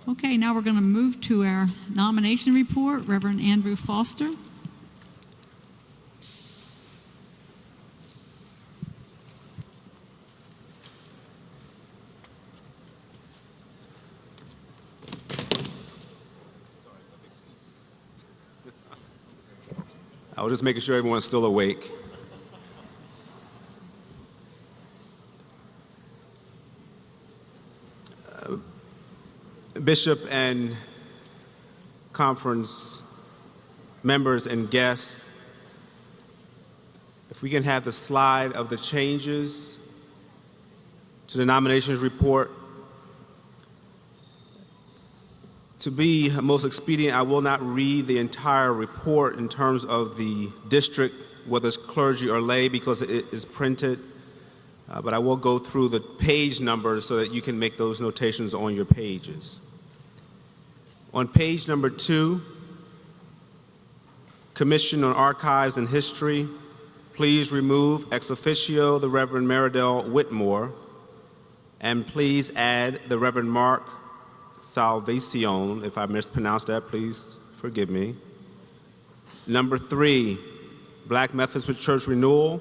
Okay, now we're going to move to our nomination report. Reverend Andrew Foster. I was just making sure everyone's still awake. Bishop and conference members and guests, if we can have the slide of the changes to the nominations report. To be most expedient, I will not read the entire report in terms of the district, whether it's clergy or lay, because it is printed, but I will go through the page numbers so that you can make those notations on your pages. On page number 2, Commission on Archives and History, please remove Ex-Officio the Reverend Meridel Whitmore, and please add the Reverend Mark Salvacion. If I mispronounced that, please forgive me. Number 3, Black Methodist Church Renewal,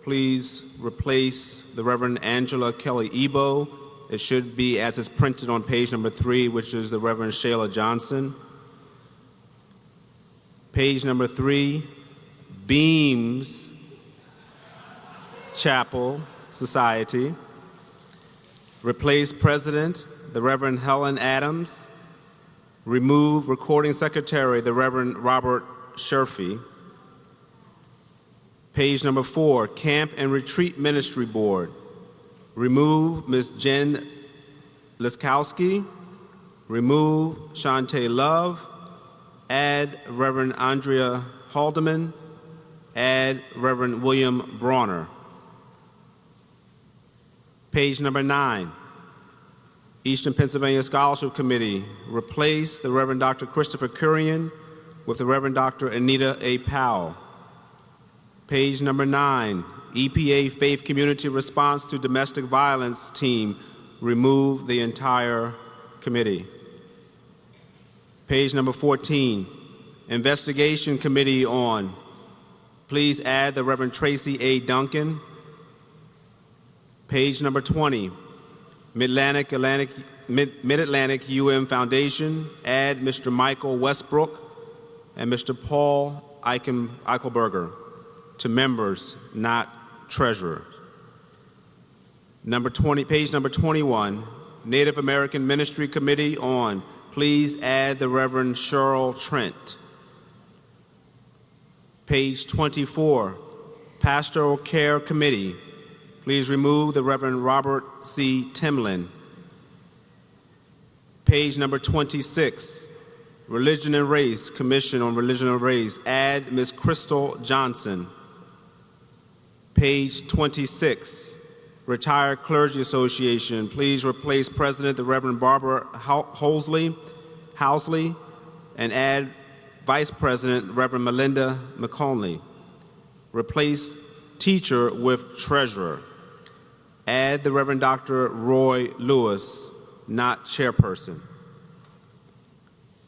please replace the Reverend Angela Kelly Ebo. It should be as is printed on page number 3, which is the Reverend Shayla Johnson. Page number 3, Beams Chapel Society. Replace President, the Reverend Helen Adams. Remove Recording Secretary, the Reverend Robert Sherfy. Page number 4, Camp and Retreat Ministry Board. Remove Ms. Jen Liskowski. Remove Chantay Love. Add Reverend Andrea Haldeman. Add Reverend William Brawner. Page number 9, Eastern Pennsylvania Scholarship Committee. Replace the Reverend Dr. Christopher Kurian with the Reverend Dr. Anita A. Powell. Page number 9, EPA Faith Community Response to Domestic Violence Team. Remove the entire committee. Page number 14, Investigation Committee on. Please add the Reverend Tracy A. Duncan. Page number 20, Mid-Atlantic UM Foundation. Add Mr. Michael Westbrook and Mr. Paul Eichelberger to members, not treasurers. Page number 21, Native American Ministry Committee on. Please add the Reverend Cheryl Trent. Page 24, Pastoral Care Committee. Please remove the Reverend Robert C. Timlin. Page number 26, Religion and Race, Commission on Religion and Race. Add Ms. Krystl Johnson. Page 26, Retired Clergy Association. Please replace President the Reverend Barbara Housley, and add Vice President Reverend Melinda McConley. Replace Teacher with Treasurer. Add the Reverend Dr. Roy Lewis, not Chairperson.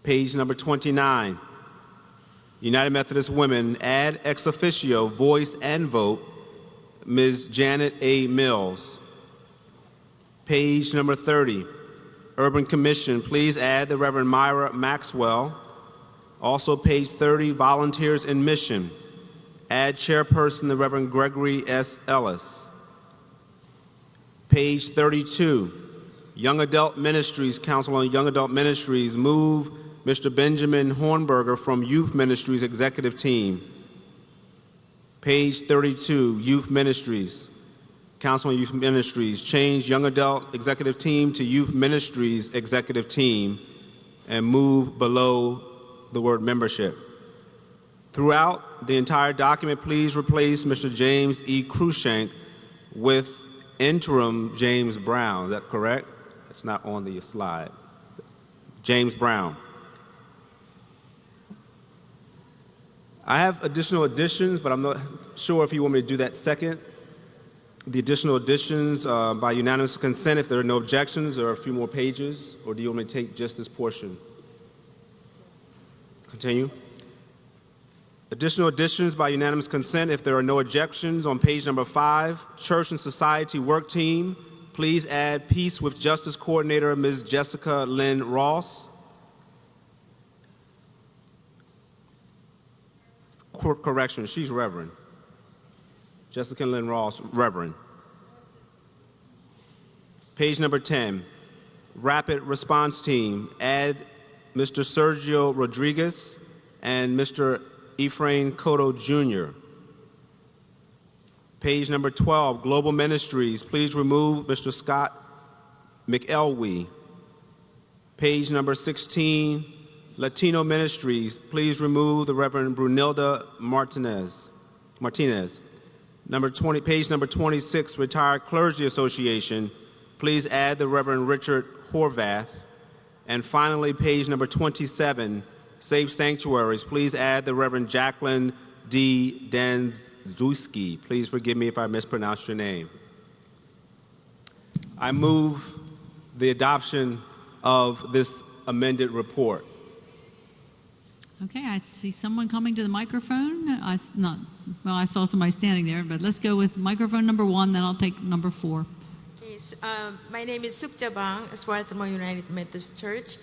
Page number 29, United Methodist Women. Add Ex-Officio, voice and vote, Ms. Janet A. Mills. Page number 30, Urban Commission. Please add the Reverend Myra Maxwell. Also page 30, Volunteers in Mission. Add Chairperson the Reverend Gregory S. Ellis. Page 32, Young Adult Ministries, Council on Young Adult Ministries. Move Mr. Benjamin Hornberger from Youth Ministries Executive Team. Page 32, Youth Ministries, Council on Youth Ministries. Change Young Adult Executive Team to Youth Ministries Executive Team and move below the word membership. Throughout the entire document, please replace Mr. James E. Cruikshank with interim James Brown. Is that correct? It's not on the slide. James Brown. I have additional additions, but I'm not sure if you want me to do that second. the additional additions by unanimous consent. If there are no objections, there are a few more pages, or do you want me to take just this portion? Continue. Additional additions by unanimous consent. If there are no objections, on page number 5, Church and Society Work Team, please add Peace with Justice Coordinator Ms. Jessica Lynn Ross. Correction, she's Reverend. Jessica Lynn Ross, Reverend. Page number 10, Rapid Response Team, add Mr. Sergio Rodriguez and Mr. Ephraim Cotto Jr. Page number 12, Global Ministries, please remove Mr. Scott McElwee. Page number 16, Latino Ministries, please remove the Reverend Brunilda Martinez. Number 20, page number 26, Retired Clergy Association, please add the Reverend Richard Horvath. And finally, page number 27, Safe Sanctuaries, please add the Reverend Jacqueline D. Danzuski. Please forgive me if I mispronounced your name. I move the adoption of this amended report. Okay, I see someone coming to the microphone. I saw somebody standing there, but let's go with microphone number 1, then I'll take number 4. Yes, my name is Sukja Bang, Swarthmore United Methodist Church.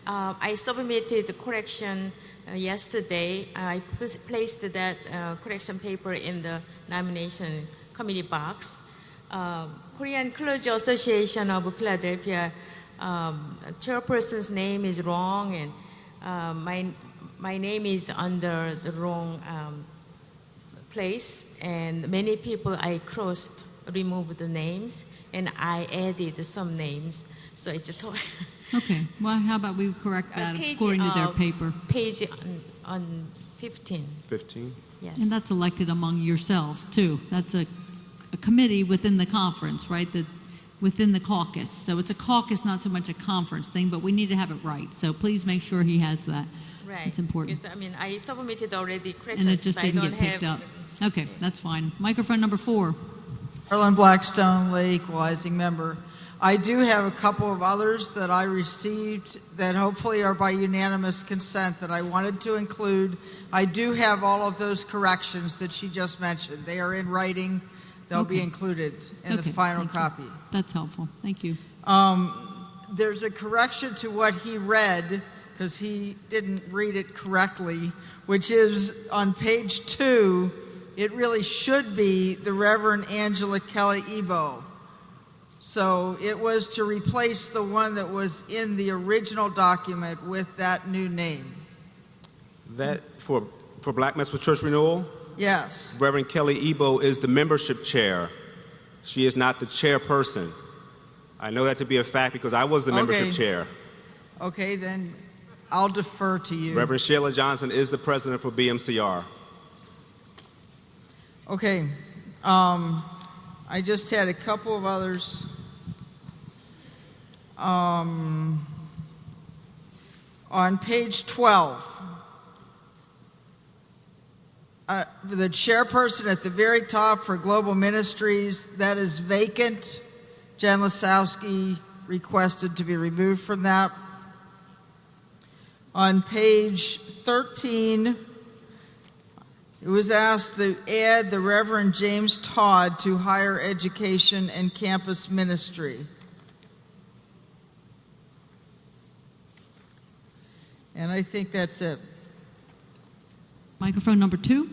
I submitted the correction yesterday. I placed that correction paper in the nomination committee box. Korean Clergy Association of Philadelphia, chairperson's name is wrong, and my name is under the wrong place, and many people I removed the names, and I added some names, so it's a total. Okay, well, how about we correct that according to their paper? Page on 15. 15? Yes. And that's elected among yourselves, too. That's a committee within the conference, right? Within the caucus. So it's a caucus, not so much a conference thing, but we need to have it right. So please make sure he has that. Right. It's important. Because, I submitted already corrections. And it just didn't get picked up. Okay, that's fine. Microphone number 4. Carolyn Blackstone, lay equalizing member. I do have a couple of others that I received that hopefully are by unanimous consent that I wanted to include. I do have all of those corrections that she just mentioned. They are in writing. They'll be included in the final copy. That's helpful. Thank you. There's a correction to what he read because he didn't read it correctly, which is on page 2. It really should be the Reverend Angela Kelly Ebo. So it was to replace the one that was in the original document with that new name. That for Black Methodist Church Renewal? Yes. Reverend Kelly Ebo is the membership chair. She is not the chairperson. I know that to be a fact because I was the membership chair. Okay, then I'll defer to you. Reverend Sheila Johnson is the president for BMCR. Okay. I just had a couple of others. On page 12, the chairperson at the very top for Global Ministries, that is vacant. Jen Liskowski requested to be removed from that. On page 13, it was asked to add the Reverend James Todd to higher education and campus ministry. And I think that's it. Microphone number 2.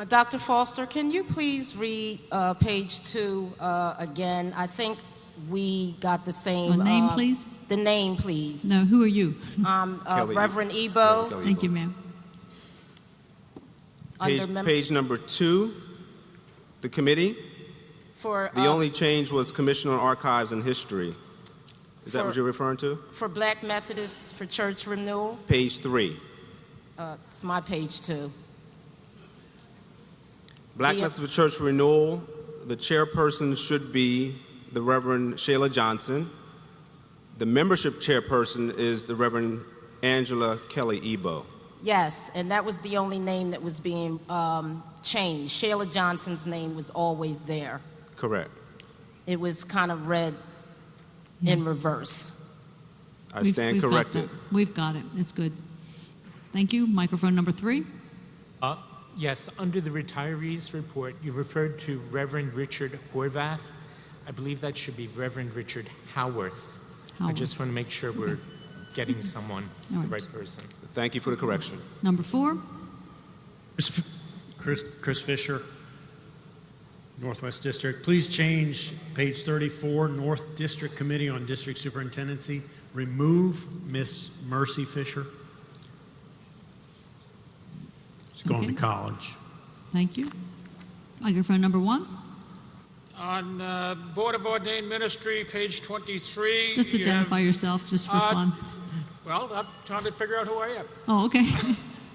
Dr. Foster, can you please read page 2 again? I think we got the same. A name, please? The name, please. No, who are you? Reverend Ebo. Thank you, ma'am. Page number 2, the committee. The only change was Commission on Archives and History. Is that what you're referring to? For Black Methodists for Church Renewal? Page 3. It's my page 2. Black Methodist Church Renewal, the chairperson should be the Reverend Sheila Johnson. The membership chairperson is the Reverend Angela Kelly Ebo. Yes, and that was the only name that was being changed. Shayla Johnson's name was always there. Correct. It was kind of read in reverse. I stand We've got corrected. that. We've got it. It's good. Thank you. Microphone number 3. Yes, under the retirees report, you referred to Reverend Richard Horvath. I believe that should be Reverend Richard Howarth. I just want to make sure we're getting someone, All the right. right person. Thank you for the correction. Number 4. Chris Fisher, Northwest District. Please change page 34, North District Committee on District Superintendency. Remove Miss Mercy Fisher. She's going Okay. to college. Thank you. Microphone number 1. On Board of Ordained Ministry, page 23. Just you identify have- yourself, just for fun. Well, I'm trying to figure out who I am. Oh, okay.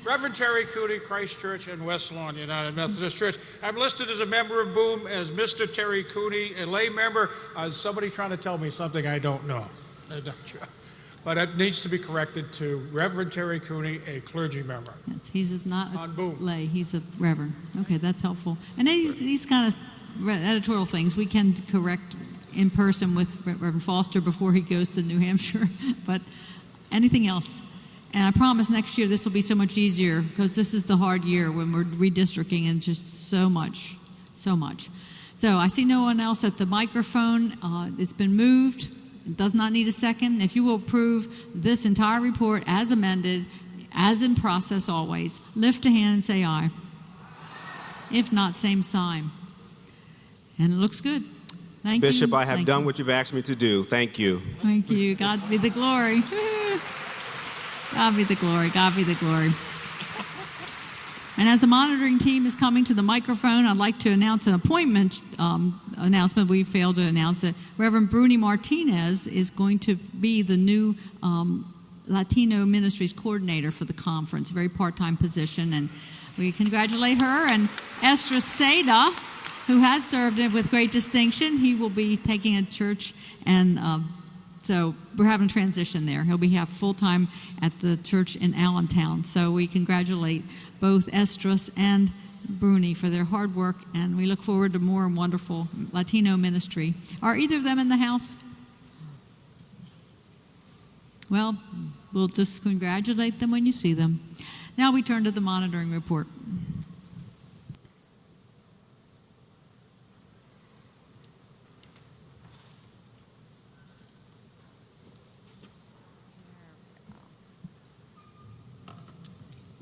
Reverend Terry Cooney, Christ Church in West Lawn, United Methodist Church. I'm listed as a member of BOOM as Mr. Terry Cooney, a lay member. Somebody trying to tell me something I don't know. But it needs to be corrected to Reverend Terry Cooney, a clergy member. Yes, he's not On a Boom. lay, he's a reverend. Okay, that's helpful. And these kind of editorial things we can correct in person with Reverend Foster before he goes to New Hampshire. But anything else? And I promise next year this will be so much easier, because this is the hard year when we're redistricting and just so much. So I see no one else at the microphone. It's been moved. It does not need a second. If you will approve this entire report as amended, as in process always, lift a hand and say aye. If not, same sign. And it looks good. Thank you. Bishop, I have Thank done you. what you've asked me to do. Thank you. Thank you. God be the glory. God be the glory. God be the glory. And as the monitoring team is coming to the microphone, I'd like to announce an appointment announcement. We failed to announce that Reverend Bruni Martinez is going to be the new Latino Ministries coordinator for the conference, a very part-time position. And we congratulate her. And Estra Seda, who has served it with great distinction, he will be taking a church, and so we're having a transition there. He'll be full-time at the church in Allentown. So we congratulate both Estras and Bruni for their hard work, and we look forward to more wonderful Latino ministry. Are either of them in the house? Well, we'll just congratulate them when you see them. Now we turn to the monitoring report.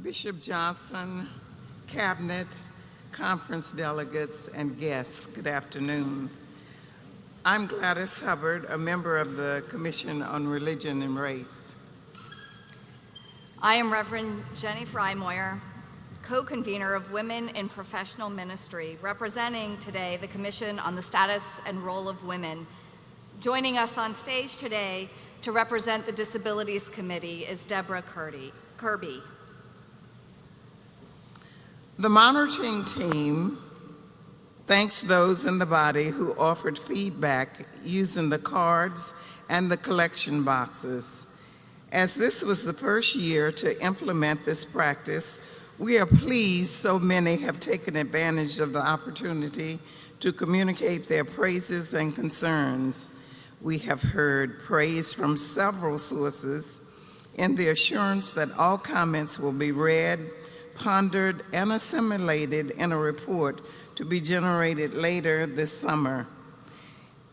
Bishop Johnson, Cabinet, conference delegates, and guests, good afternoon. I'm Gladys Hubbard, a member of the Commission on Religion and Race. I am Reverend Jenny Frymoyer, co-convener of Women in Professional Ministry, representing today the Commission on the Status and Role of Women. Joining us on stage today to represent the Disabilities Committee is Deborah Kirby. The monitoring team thanks those in the body who offered feedback using the cards and the collection boxes. As this was the first year to implement this practice, we are pleased so many have taken advantage of the opportunity to communicate their praises and concerns. We have heard praise from several sources in the assurance that all comments will be read, pondered, and assimilated in a report to be generated later this summer.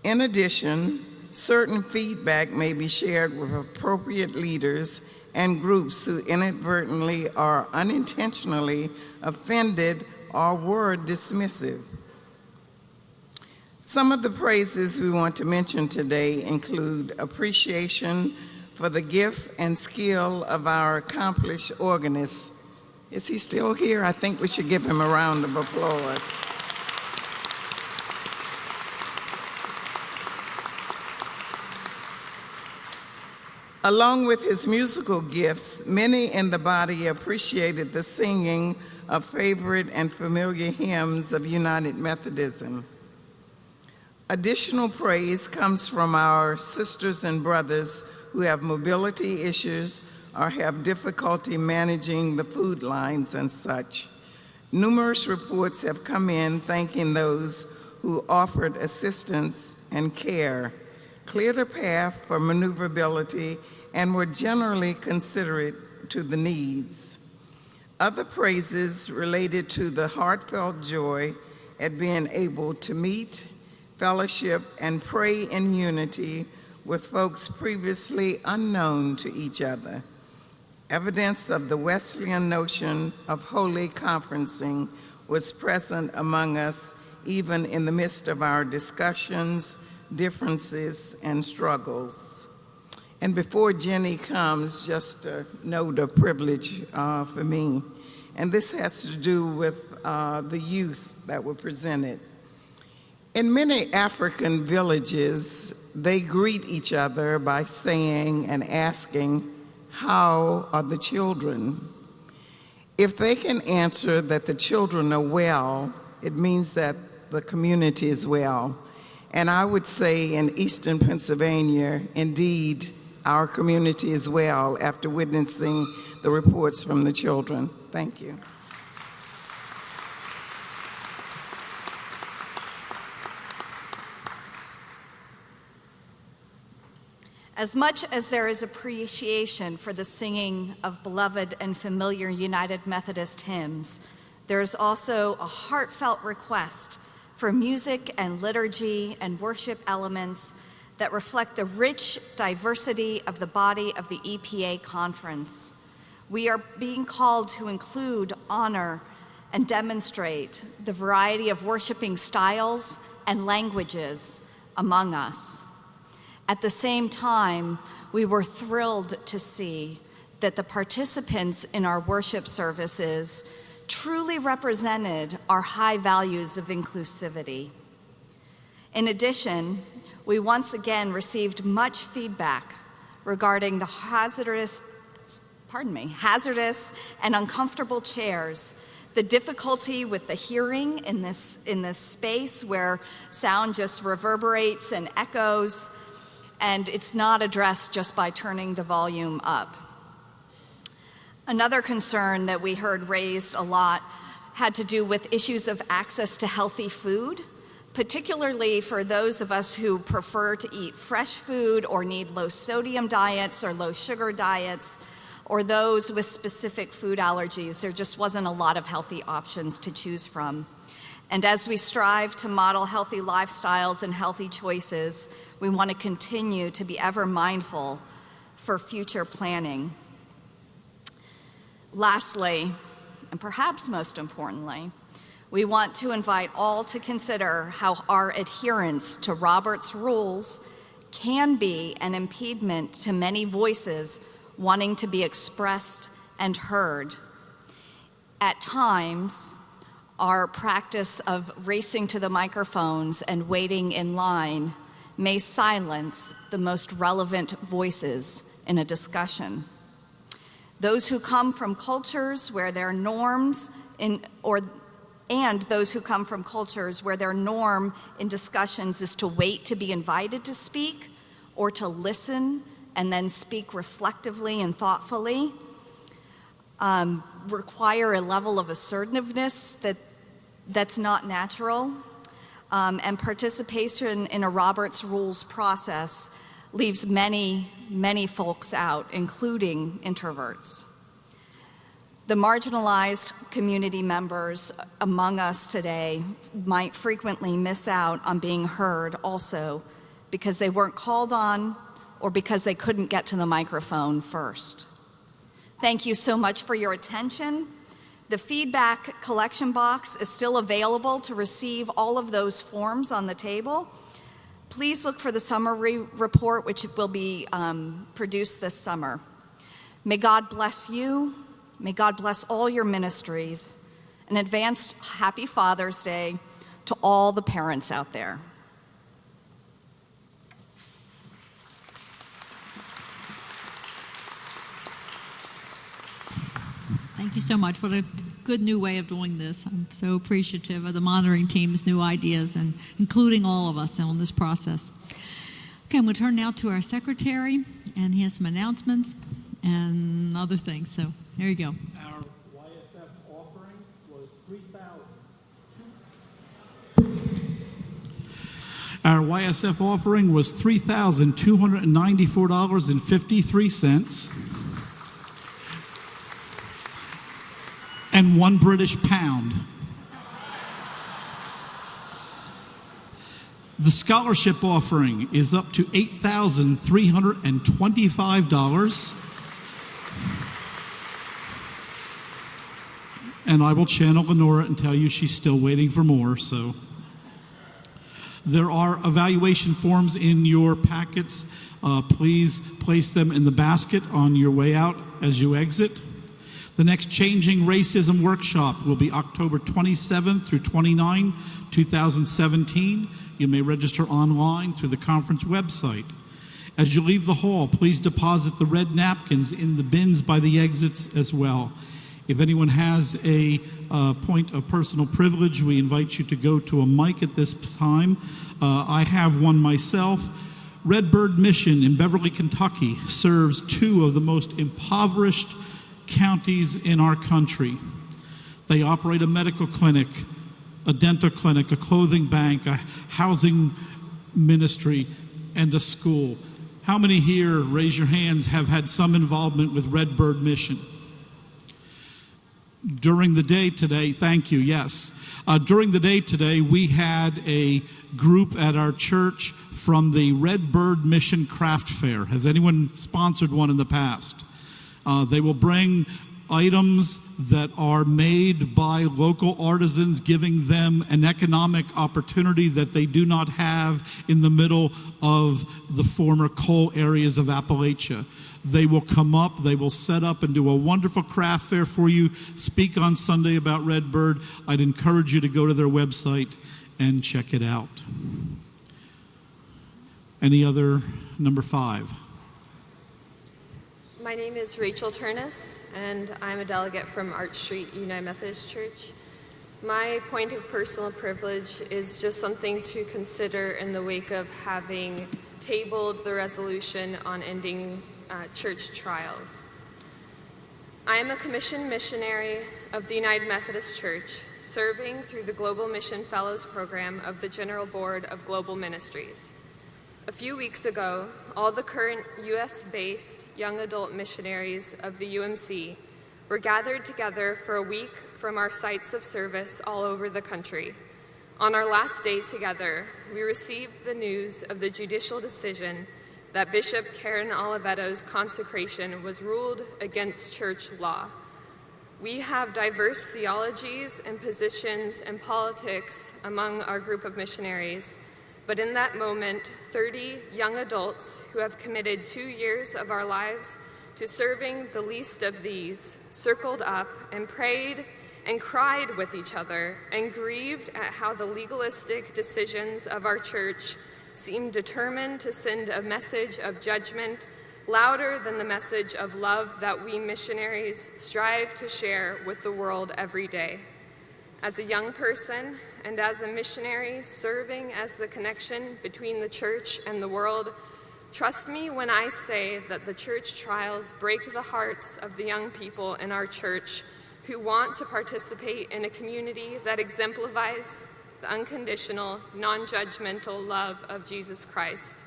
In addition, certain feedback may be shared with appropriate leaders and groups who inadvertently or unintentionally offended or were dismissive. Some of the praises we want to mention today include appreciation for the gift and skill of our accomplished organist. Is he still here? I think we should give him a round of applause. Along with his musical gifts, many in the body appreciated the singing of favorite and familiar hymns of United Methodism. Additional praise comes from our sisters and brothers who have mobility issues or have difficulty managing the food lines and such. Numerous reports have come in thanking those who offered assistance and care, cleared a path for maneuverability, and were generally considerate to the needs. Other praises related to the heartfelt joy at being able to meet, fellowship, and pray in unity with folks previously unknown to each other. Evidence of the Wesleyan notion of holy conferencing was present among us even in the midst of our discussions, differences, and struggles. And before Jenny comes, just a note of privilege for me. And this has to do with the youth that were presented. In many African villages, they greet each other by saying and asking, "How are the children?" If they can answer that the children are well, it means that the community is well. And I would say in Eastern Pennsylvania, indeed, our community is well after witnessing the reports from the children. Thank you. As much as there is appreciation for the singing of beloved and familiar United Methodist hymns, there is also a heartfelt request for music and liturgy and worship elements that reflect the rich diversity of the body of the EPA conference. We are being called to include, honor, and demonstrate the variety of worshiping styles and languages among us. At the same time, we were thrilled to see that the participants in our worship services truly represented our high values of inclusivity. In addition, we once again received much feedback regarding the hazardous and uncomfortable chairs, the difficulty with the hearing in this space where sound just reverberates and echoes, and it's not addressed just by turning the volume up. Another concern that we heard raised a lot had to do with issues of access to healthy food, particularly for those of us who prefer to eat fresh food or need low sodium diets or low sugar diets, or those with specific food allergies. There just wasn't a lot of healthy options to choose from. And as we strive to model healthy lifestyles and healthy choices, we want to continue to be ever mindful for future planning. Lastly, and perhaps most importantly, we want to invite all to consider how our adherence to Robert's rules can be an impediment to many voices wanting to be expressed and heard. At times, our practice of racing to the microphones and waiting in line may silence the most relevant voices in a discussion. Those who come from cultures where their norms and those who come from cultures where their norm in discussions is to wait to be invited to speak or to listen and then speak reflectively and thoughtfully, require a level of assertiveness that's not natural, and participation in a Robert's Rules process leaves many, many folks out, including introverts. The marginalized community members among us today might frequently miss out on being heard also because they weren't called on or because they couldn't get to the microphone first. Thank you so much for your attention. The feedback collection box is still available to receive all of those forms on the table. Please look for the summary report, which will be produced this summer. May God bless you. May God bless all your ministries. An advanced Happy Father's Day to all the parents out there. Thank you so much. What a good new way of doing this. I'm so appreciative of the monitoring team's new ideas and including all of us on this process. Okay, I'm going to turn now to our secretary, and he has some announcements and other things. So here you go. Our YSF offering was 3 Our YSF offering was $3,294.53 and 1 British pound. The scholarship offering is up to $8,325. And I will channel Lenora and tell you she's still waiting for more, so. There are evaluation forms in your packets. Please place them in the basket on your way out as you exit. The next Changing Racism workshop will be October 27th through 29, 2017. You may register online through the conference website. As you leave the hall, please deposit the red napkins in the bins by the exits as well. If anyone has a point of personal privilege, we invite you to go to a mic at this time. I have one myself. Redbird Mission in Beverly, Kentucky serves 2 of the most impoverished counties in our country. They operate a medical clinic, a dental clinic, a clothing bank, a housing ministry, and a school. How many here, raise your hands, have had some involvement with Redbird Mission? During the day today, thank you, yes. During the day today, we had a group at our church from the Redbird Mission Craft Fair. Has anyone sponsored one in the past? They will bring items that are made by local artisans, giving them an economic opportunity that they do not have in the middle of the former coal areas of Appalachia. They will come up, they will set up and do a wonderful craft fair for you, speak on Sunday about Redbird. I'd encourage you to go to their website and check it out. Any other? Number 5. My name is Rachel Turnus, and I'm a delegate from Arch Street United Methodist Church. My point of personal privilege is just something to consider in the wake of having tabled the resolution on ending church trials. I am a commissioned missionary of the United Methodist Church, serving through the Global Mission Fellows Program of the General Board of Global Ministries. A few weeks ago, all the current U.S.-based young adult missionaries of the UMC were gathered together for a week from our sites of service all over the country. On our last day together, we received the news of the judicial decision that Bishop Karen Olivetto's consecration was ruled against church law. We have diverse theologies and positions and politics among our group of missionaries, but in that moment, 30 young adults who have committed 2 years of our lives to serving the least of these circled up and prayed and cried with each other and grieved at how the legalistic decisions of our church seemed determined to send a message of judgment louder than the message of love that we missionaries strive to share with the world every day. As a young person and as a missionary serving as the connection between the church and the world, trust me when I say that the church trials break the hearts of the young people in our church who want to participate in a community that exemplifies the unconditional, non-judgmental love of Jesus Christ.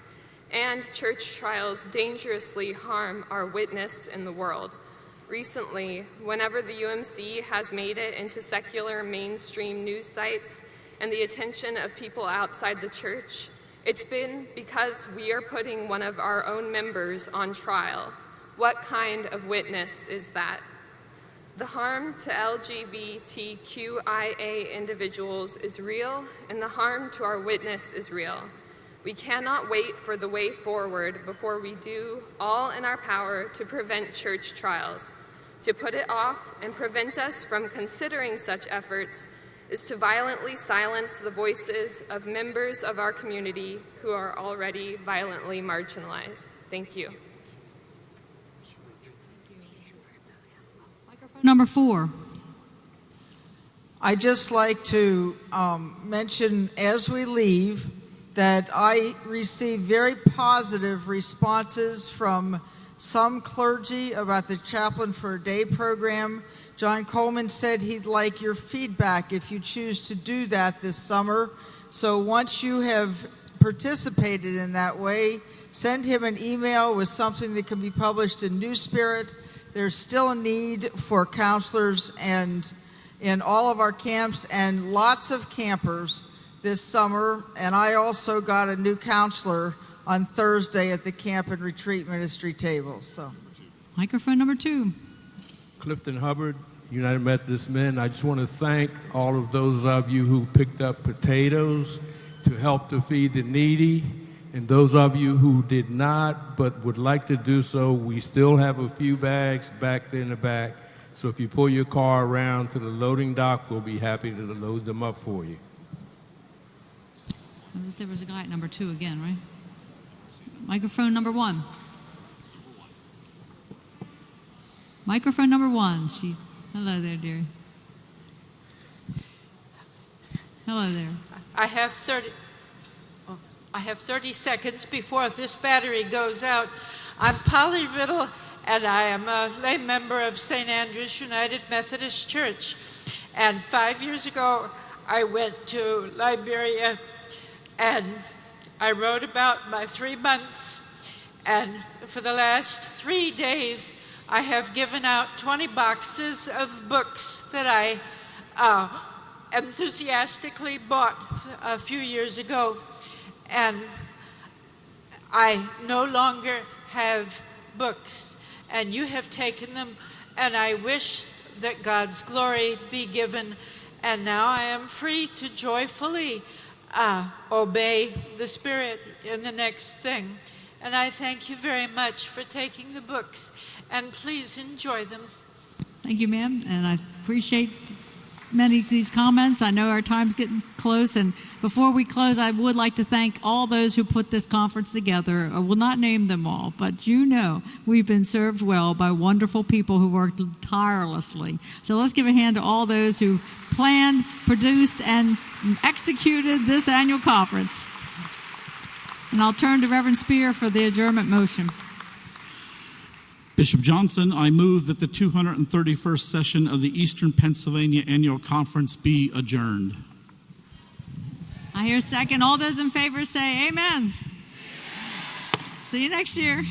And church trials dangerously harm our witness in the world. Recently, whenever the UMC has made it into secular mainstream news sites and the attention of people outside the church, it's been because we are putting one of our own members on trial. What kind of witness is that? The harm to LGBTQIA individuals is real, and the harm to our witness is real. We cannot wait for the way forward before we do all in our power to prevent church trials. To put it off and prevent us from considering such efforts is to violently silence the voices of members of our community who are already violently marginalized. Thank you. Number 4. I'd just like to mention as we leave that I received very positive responses from some clergy about the Chaplain for a Day program. John Coleman said he'd like your feedback if you choose to do that this summer. So once you have participated in that way, send him an email with something that can be published in New Spirit. There's still a need for counselors and in all of our camps and lots of campers this summer. And I also got a new counselor on Thursday at the Camp and Retreat Ministry table. So, Microphone number 2. Clifton Hubbard, United Methodist Men. I just want to thank all of those of you who picked up potatoes to help to feed the needy, and those of you who did not but would like to do so, we still have a few bags back there in the back. So if you pull your car around to the loading dock, we'll be happy to load them up for you. There was a guy at number 2 again, right? Microphone number 1. Microphone number 1. Hello there, dearie. Hello there. I have 30 seconds before this battery goes out. I'm Polly Riddle, and I am a lay member of St. Andrew's United Methodist Church. And 5 years ago, I went to Liberia, and I wrote about my 3 months. And for the last 3 days, I have given out 20 boxes of books that I enthusiastically bought a few years ago. And I no longer have books, and you have taken them, and I wish that God's glory be given. And now I am free to joyfully obey the Spirit in the next thing. And I thank you very much for taking the books, and please enjoy them. Thank you, ma'am, and I appreciate many of these comments. I know our time's getting close, and before we close, I would like to thank all those who put this conference together. I will not name them all, but you know we've been served well by wonderful people who worked tirelessly. So let's give a hand to all those who planned, produced, and executed this annual conference. And I'll turn to Reverend Spear for the adjournment motion. Bishop Johnson, I move that the 231st session of the Eastern Pennsylvania Annual Conference be adjourned. I hear a second. All those in favor say amen. See you next year.